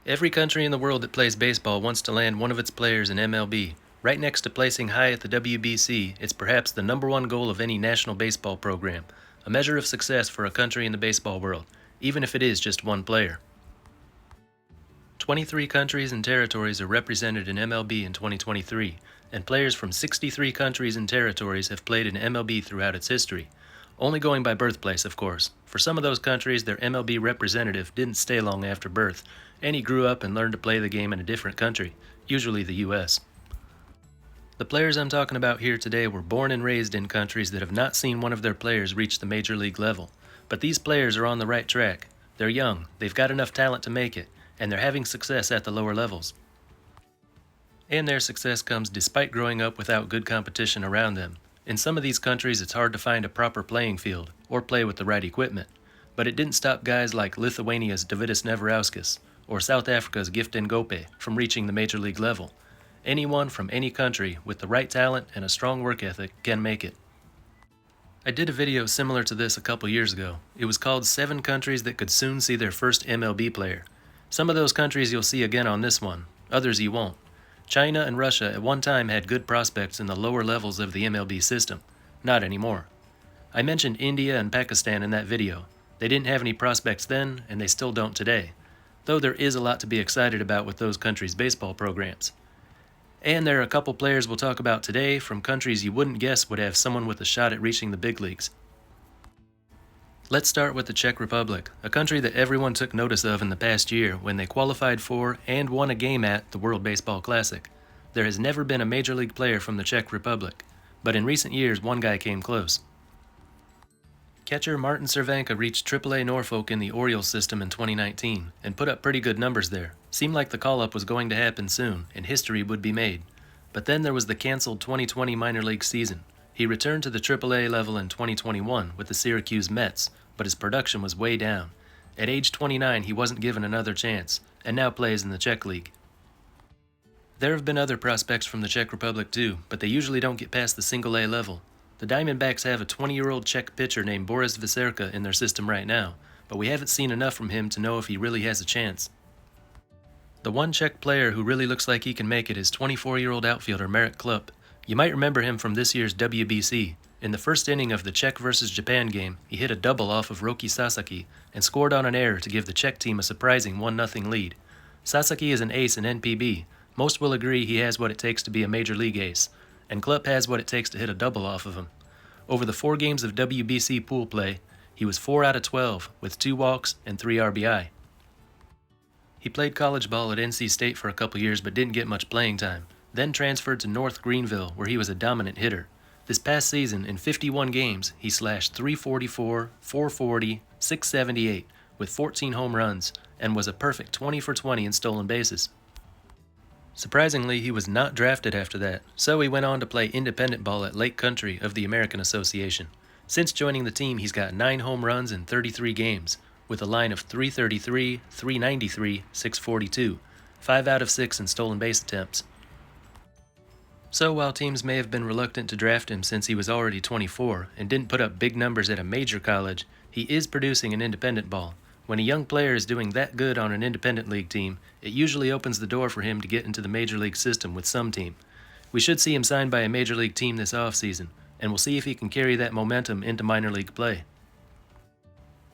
Every country in the world that plays baseball wants to land one of its players in MLB. Right next to placing high at the WBC, it's perhaps the number one goal of any national baseball program, a measure of success for a country in the baseball world, even if it is just one player. 23 countries and territories are represented in MLB in 2023, and players from 63 countries and territories have played in MLB throughout its history. Only going by birthplace, of course. For some of those countries, their MLB representative didn't stay long after birth, and he grew up and learned to play the game in a different country, usually the US. The players I'm talking about here today were born and raised in countries that have not seen one of their players reach the major league level. But these players are on the right track. They're young, they've got enough talent to make it, and they're having success at the lower levels. And their success comes despite growing up without good competition around them. In some of these countries, it's hard to find a proper playing field or play with the right equipment. But it didn't stop guys like Lithuania's Davidis Neverauskas or South Africa's Giften Gope from reaching the major league level. Anyone from any country with the right talent and a strong work ethic can make it. I did a video similar to this a couple years ago. It was called 7 Countries That Could Soon See Their First MLB Player. Some of those countries you'll see again on this one, others you won't. China and Russia at one time had good prospects in the lower levels of the MLB system. Not anymore. I mentioned India and Pakistan in that video. They didn't have any prospects then, and they still don't today. Though there is a lot to be excited about with those countries' baseball programs. And there are a couple players we'll talk about today from countries you wouldn't guess would have someone with a shot at reaching the big leagues. Let's start with the Czech Republic, a country that everyone took notice of in the past year when they qualified for and won a game at the World Baseball Classic. There has never been a major league player from the Czech Republic, but in recent years one guy came close. Catcher Martin Cervenka reached AAA Norfolk in the Orioles system in 2019 and put up pretty good numbers there. Seemed like the call-up was going to happen soon and history would be made. But then there was the canceled 2020 minor league season. He returned to the AAA level in 2021 with the Syracuse Mets, but his production was way down. At age 29, he wasn't given another chance, and now plays in the Czech League. There have been other prospects from the Czech Republic too, but they usually don't get past the single-A level. The Diamondbacks have a 20-year-old Czech pitcher named Boris Vyserka in their system right now, but we haven't seen enough from him to know if he really has a chance. The one Czech player who really looks like he can make it is 24-year-old outfielder Marek Klup. You might remember him from this year's WBC. In the first inning of the Czech vs. Japan game, he hit a double off of Roki Sasaki and scored on an error to give the Czech team a surprising 1-0 lead. Sasaki is an ace in NPB. Most will agree he has what it takes to be a major league ace, and Klup has what it takes to hit a double off of him. Over the 4 games of WBC pool play, he was 4 out of 12 with 2 walks and 3 RBI. He played college ball at NC State for a couple years but didn't get much playing time, then transferred to North Greenville where he was a dominant hitter. This past season, in 51 games, he slashed .344, .440, .678 with 14 home runs and was a perfect 20 for 20 in stolen bases. Surprisingly, he was not drafted after that, so he went on to play independent ball at Lake Country of the American Association. Since joining the team, he's got 9 home runs in 33 games, with a line of .333, .393, .642, 5 out of 6 in stolen base attempts. So while teams may have been reluctant to draft him since he was already 24 and didn't put up big numbers at a major college, he is producing in independent ball. When a young player is doing that good on an independent league team, it usually opens the door for him to get into the major league system with some team. We should see him signed by a major league team this offseason, and we'll see if he can carry that momentum into minor league play.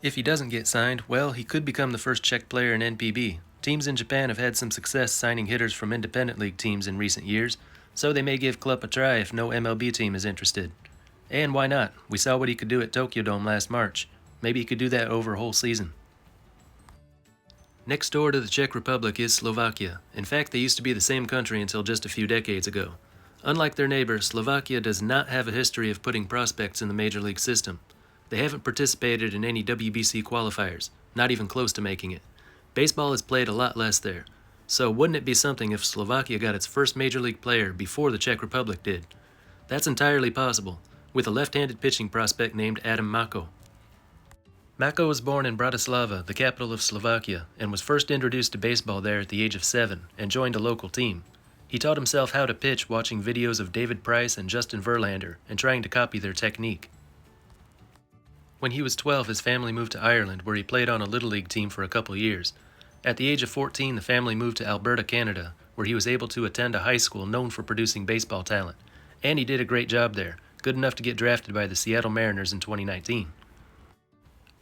If he doesn't get signed, well, he could become the first Czech player in NPB. Teams in Japan have had some success signing hitters from independent league teams in recent years, so they may give Klup a try if no MLB team is interested. And why not? We saw what he could do at Tokyo Dome last March. Maybe he could do that over a whole season. Next door to the Czech Republic is Slovakia. In fact, they used to be the same country until just a few decades ago. Unlike their neighbor, Slovakia does not have a history of putting prospects in the major league system. They haven't participated in any WBC qualifiers, not even close to making it. Baseball is played a lot less there. So wouldn't it be something if Slovakia got its first major league player before the Czech Republic did? That's entirely possible, with a left-handed pitching prospect named Adam Mako. Mako was born in Bratislava, the capital of Slovakia, and was first introduced to baseball there at the age of 7 and joined a local team. He taught himself how to pitch watching videos of David Price and Justin Verlander and trying to copy their technique. When he was 12, his family moved to Ireland, where he played on a Little League team for a couple years. At the age of 14, the family moved to Alberta, Canada, where he was able to attend a high school known for producing baseball talent. And he did a great job there, good enough to get drafted by the Seattle Mariners in 2019.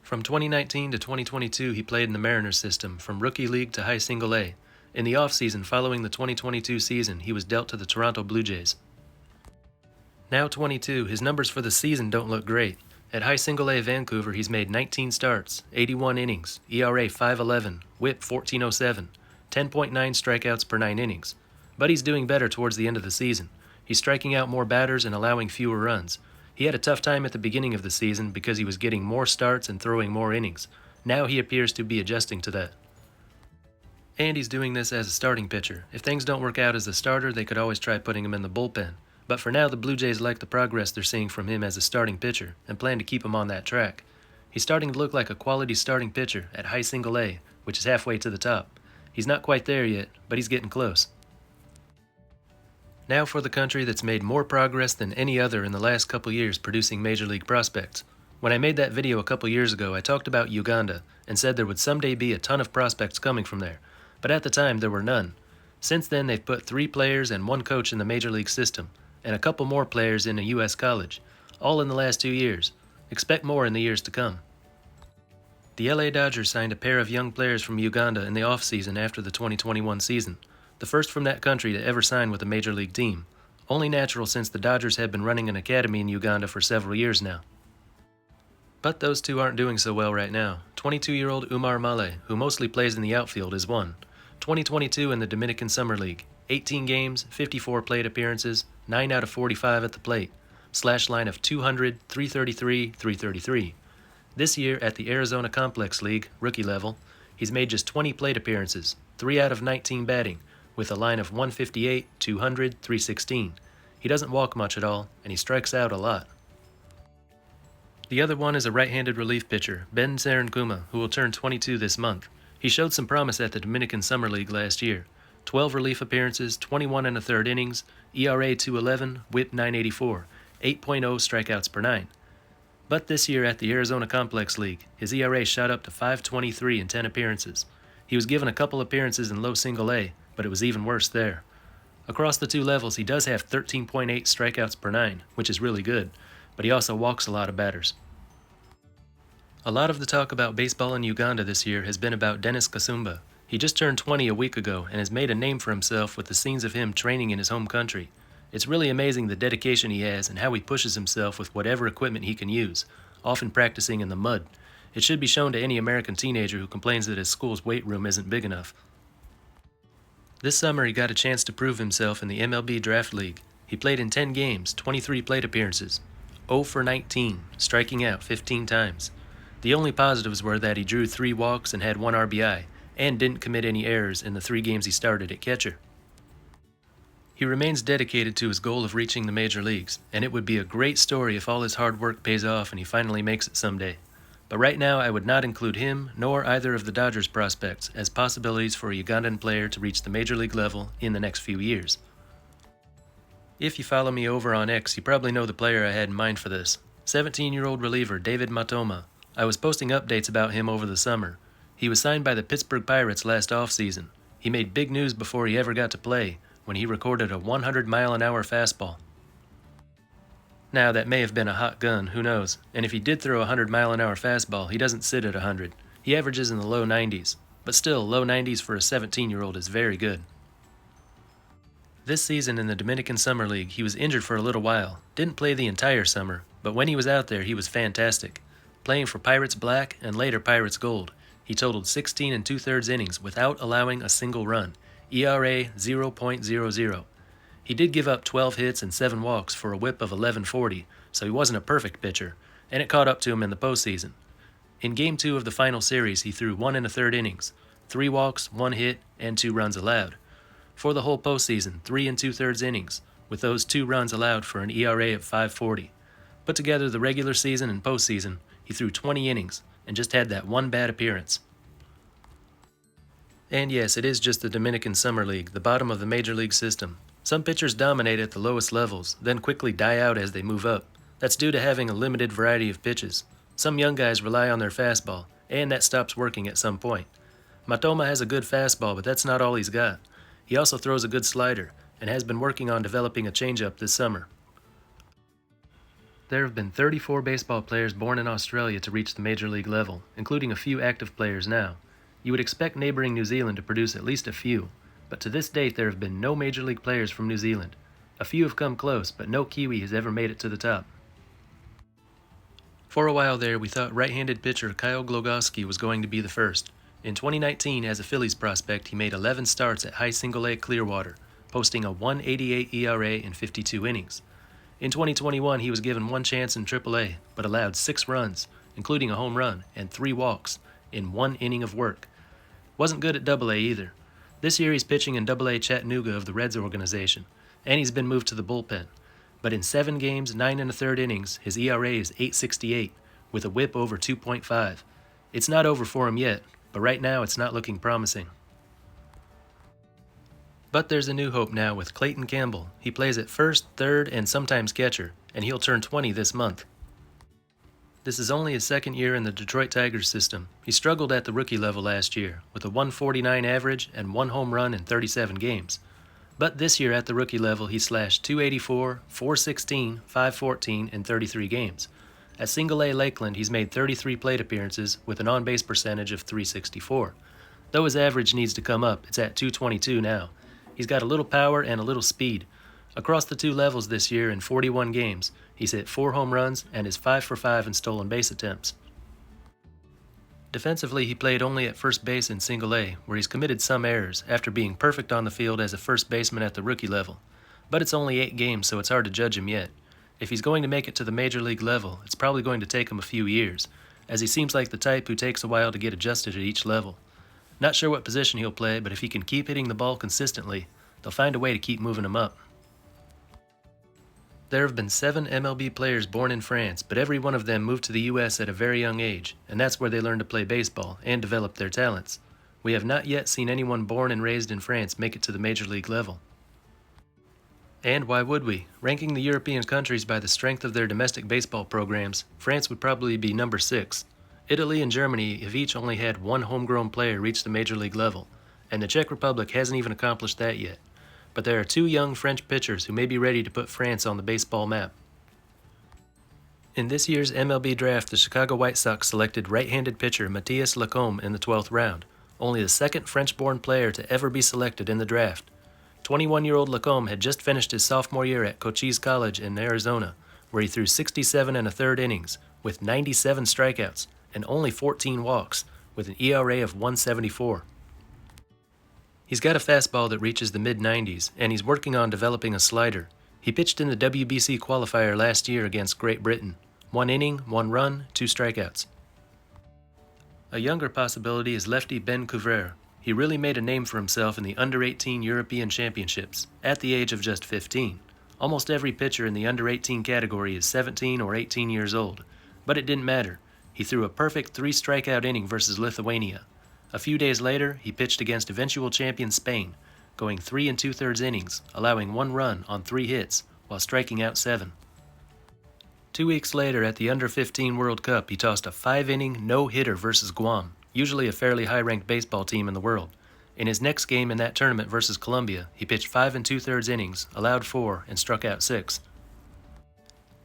From 2019 to 2022, he played in the Mariners system, from rookie league to high single A. In the offseason following the 2022 season, he was dealt to the Toronto Blue Jays. Now 22, his numbers for the season don't look great. At high single A Vancouver, he's made 19 starts, 81 innings, ERA 5.11, WHIP 14.07, 10.9 strikeouts per 9 innings. But he's doing better towards the end of the season. He's striking out more batters and allowing fewer runs. He had a tough time at the beginning of the season because he was getting more starts and throwing more innings. Now he appears to be adjusting to that. And he's doing this as a starting pitcher. If things don't work out as a starter, they could always try putting him in the bullpen. But for now, the Blue Jays like the progress they're seeing from him as a starting pitcher and plan to keep him on that track. He's starting to look like a quality starting pitcher at high single A, which is halfway to the top. He's not quite there yet, but he's getting close. Now for the country that's made more progress than any other in the last couple years producing major league prospects. When I made that video a couple years ago, I talked about Uganda and said there would someday be a ton of prospects coming from there, but at the time there were none. Since then, they've put 3 players and 1 coach in the major league system, and a couple more players in a U.S. college, all in the last 2 years. Expect more in the years to come. The LA Dodgers signed a pair of young players from Uganda in the offseason after the 2021 season, the first from that country to ever sign with a major league team. Only natural since the Dodgers had been running an academy in Uganda for several years now. But those two aren't doing so well right now. 22-year-old Umar Male, who mostly plays in the outfield, is one. 2022 in the Dominican Summer League. 18 games, 54 plate appearances, 9 out of 45 at the plate. Slash line of 200, 333, 333. This year at the Arizona Complex League, rookie level, he's made just 20 plate appearances, 3 out of 19 batting, with a line of 158, 200, 316. He doesn't walk much at all, and he strikes out a lot. The other one is a right-handed relief pitcher, Ben Serenkuma, who will turn 22 this month. He showed some promise at the Dominican Summer League last year. 12 relief appearances, 21 1/3 innings, ERA 2.11, WHIP 9.84, 8.0 strikeouts per 9. But this year at the Arizona Complex League, his ERA shot up to 5.23 in 10 appearances. He was given a couple appearances in low single A, but it was even worse there. Across the 2 levels, he does have 13.8 strikeouts per 9, which is really good, but he also walks a lot of batters. A lot of the talk about baseball in Uganda this year has been about Dennis Kasumba. He just turned 20 a week ago and has made a name for himself with the scenes of him training in his home country. It's really amazing the dedication he has and how he pushes himself with whatever equipment he can use, often practicing in the mud. It should be shown to any American teenager who complains that his school's weight room isn't big enough. This summer he got a chance to prove himself in the MLB Draft League. He played in 10 games, 23 plate appearances, 0 for 19, striking out 15 times. The only positives were that he drew 3 walks and had 1 RBI, and didn't commit any errors in the 3 games he started at catcher. He remains dedicated to his goal of reaching the major leagues, and it would be a great story if all his hard work pays off and he finally makes it someday. But right now I would not include him nor either of the Dodgers prospects as possibilities for a Ugandan player to reach the major league level in the next few years. If you follow me over on X, you probably know the player I had in mind for this. 17-year-old reliever David Matoma. I was posting updates about him over the summer. He was signed by the Pittsburgh Pirates last offseason. He made big news before he ever got to play, when he recorded a 100-mile-an-hour fastball. Now, that may have been a hot gun, who knows, and if he did throw a 100-mile-an-hour fastball, he doesn't sit at 100. He averages in the low 90s, but still, low 90s for a 17-year-old is very good. This season in the Dominican Summer League, he was injured for a little while, didn't play the entire summer, but when he was out there, he was fantastic. Playing for Pirates Black and later Pirates Gold, he totaled 16 2/3 innings without allowing a single run, ERA 0.00. He did give up 12 hits and 7 walks for a WHIP of 1140, so he wasn't a perfect pitcher, and it caught up to him in the postseason. In Game 2 of the final series, he threw 1 1/3 innings, 3 walks, 1 hit, and 2 runs allowed. For the whole postseason, 3 2/3 innings, with those 2 runs allowed for an ERA of 5.40. Put together the regular season and postseason, he threw 20 innings and just had that 1 bad appearance. And yes, it is just the Dominican Summer League, the bottom of the major league system. Some pitchers dominate at the lowest levels, then quickly die out as they move up. That's due to having a limited variety of pitches. Some young guys rely on their fastball, and that stops working at some point. Matoma has a good fastball, but that's not all he's got. He also throws a good slider, and has been working on developing a changeup this summer. There have been 34 baseball players born in Australia to reach the major league level, including a few active players now. You would expect neighboring New Zealand to produce at least a few, but to this date there have been no major league players from New Zealand. A few have come close, but no Kiwi has ever made it to the top. For a while there, we thought right-handed pitcher Kyle Glogoski was going to be the first. In 2019, as a Phillies prospect, he made 11 starts at high single-A Clearwater, posting a 1.88 ERA in 52 innings. In 2021, he was given one chance in AAA, but allowed 6 runs, including a home run, and 3 walks, in 1 inning of work. Wasn't good at AA either. This year he's pitching in AA Chattanooga of the Reds organization, and he's been moved to the bullpen. But in 7 games, 9 1/3 innings, his ERA is 8.68, with a whip over 2.5. It's not over for him yet, but right now it's not looking promising. But there's a new hope now with Clayton Campbell. He plays at first, third, and sometimes catcher, and he'll turn 20 this month. This is only his second year in the Detroit Tigers system. He struggled at the rookie level last year, with a 149 average and 1 home run in 37 games. But this year at the rookie level, he slashed .284, .416, .514 in 33 games. At single-A Lakeland, he's made 33 plate appearances with an on-base percentage of .364. Though his average needs to come up, it's at .222 now. He's got a little power and a little speed. Across the 2 levels this year in 41 games, he's hit 4 home runs and is 5 for 5 in stolen base attempts. Defensively, he played only at first base in single-A, where he's committed some errors after being perfect on the field as a first baseman at the rookie level. But it's only 8 games, so it's hard to judge him yet. If he's going to make it to the major league level, it's probably going to take him a few years, as he seems like the type who takes a while to get adjusted at each level. Not sure what position he'll play, but if he can keep hitting the ball consistently, they'll find a way to keep moving him up. There have been 7 MLB players born in France, but every one of them moved to the U.S. at a very young age, and that's where they learned to play baseball and develop their talents. We have not yet seen anyone born and raised in France make it to the major league level. And why would we? Ranking the European countries by the strength of their domestic baseball programs, France would probably be number 6. Italy and Germany have each only had 1 homegrown player reach the major league level, and the Czech Republic hasn't even accomplished that yet. But there are 2 young French pitchers who may be ready to put France on the baseball map. In this year's MLB draft, the Chicago White Sox selected right-handed pitcher Matthias Lacombe in the 12th round, only the second French-born player to ever be selected in the draft. 21-year-old Lacombe had just finished his sophomore year at Cochise College in Arizona, where he threw 67 1/3 innings with 97 strikeouts and only 14 walks, with an ERA of 1.74. He's got a fastball that reaches the mid-90s, and he's working on developing a slider. He pitched in the WBC qualifier last year against Great Britain. 1 inning, 1 run, 2 strikeouts. A younger possibility is lefty Ben Couvreur. He really made a name for himself in the under-18 European Championships, at the age of just 15. Almost every pitcher in the under-18 category is 17 or 18 years old. But it didn't matter. He threw a perfect 3-strikeout inning versus Lithuania. A few days later, he pitched against eventual champion Spain, going 3 2/3 innings, allowing 1 run on 3 hits, while striking out 7. 2 weeks later, at the Under-15 World Cup, he tossed a 5-inning no-hitter versus Guam, usually a fairly high-ranked baseball team in the world. In his next game in that tournament versus Colombia, he pitched 5 2/3 innings, allowed 4, and struck out 6.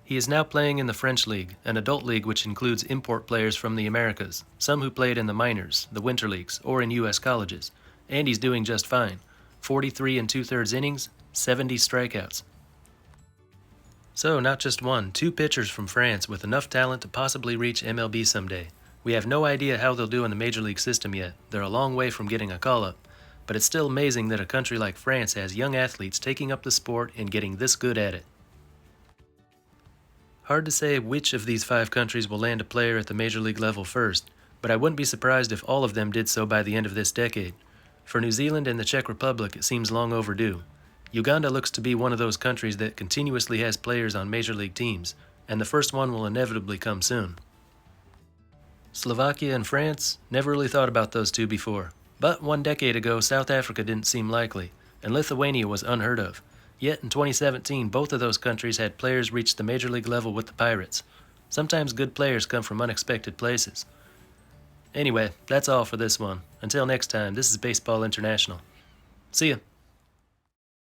He is now playing in the French League, an adult league which includes import players from the Americas, some who played in the minors, the winter leagues, or in U.S. colleges, and he's doing just fine. 43 2/3 innings, 70 strikeouts. So, not just 1, 2 pitchers from France with enough talent to possibly reach MLB someday. We have no idea how they'll do in the major league system yet. They're a long way from getting a call-up, but it's still amazing that a country like France has young athletes taking up the sport and getting this good at it. Hard to say which of these 5 countries will land a player at the major league level first, but I wouldn't be surprised if all of them did so by the end of this decade. For New Zealand and the Czech Republic, it seems long overdue. Uganda looks to be one of those countries that continuously has players on major league teams, and the first one will inevitably come soon. Slovakia and France, never really thought about those 2 before. But 1 decade ago, South Africa didn't seem likely, and Lithuania was unheard of. Yet in 2017, both of those countries had players reach the major league level with the Pirates. Sometimes good players come from unexpected places. Anyway, that's all for this one. Until next time, this is Baseball International. See ya.